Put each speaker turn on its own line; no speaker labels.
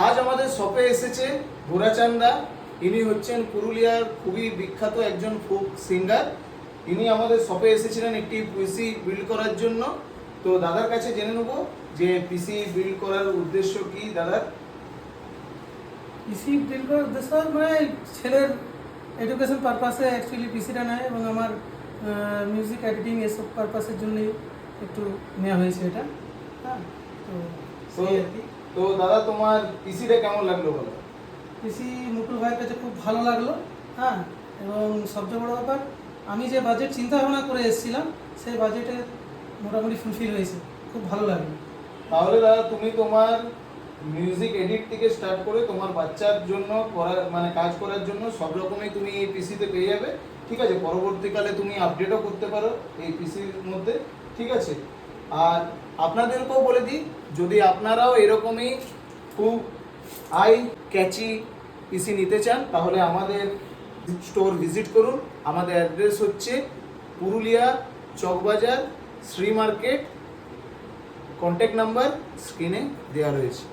আজ আমাদের শপে এসেছে গোরাচান্দা। ইনি হচ্ছেন পুরুলিয়ার খুবই বিখ্যাত একজন ফোক সিঙ্গার। ইনি আমাদের শপে এসেছিলেন একটি পিসি বিল্ড করার জন্য। তো দাদার কাছে জেনে নেব যে পিসি বিল্ড করার উদ্দেশ্য কি দাদার।
পিসি বিল্ড করার উদ্দেশ্য মানে ছেলের এডুকেশন পারপাসে অ্যাকচুয়ালি পিসিটা নেয়, এবং আমার মিউজিক এডিটিং এসব পারপাসের জন্যই একটু নেওয়া হয়েছে এটা। হ্যাঁ, তো সেই আর কি।
তো দাদা তোমার পিসিটা কেমন লাগলো বলো?
পিসি মুকুল ভাইয়ের কাছে খুব ভালো লাগলো। হ্যাঁ, এবং সবচেয়ে বড় ব্যাপার, আমি যে বাজেট চিন্তা ভাবনা করে এসেছিলাম সেই বাজেটে মোটামুটি ফুলফিল হয়েছে, খুব ভালো লাগলো।
তাহলে দাদা তুমি তোমার মিউজিক এডিট থেকে স্টার্ট করে তোমার বাচ্চার জন্য কাজ করার জন্য সব রকমই তুমি এই পিসিতে পেয়ে যাবে। ঠিক আছে, পরবর্তীকালে তুমি আপডেটও করতে পারো এই পিসির মধ্যে। ঠিক আছে, আর আপনাদেরকেও বলে দিই, যদি আপনারাও এরকমই খুব আই ক্যাচি পিসি নিতে চান তাহলে আমাদের স্টোর ভিজিট করুন। আমাদের অ্যাড্রেস হচ্ছে Purulia Chawkbazar Shri market. Contact number স্ক্রিনে দেওয়া রয়েছে।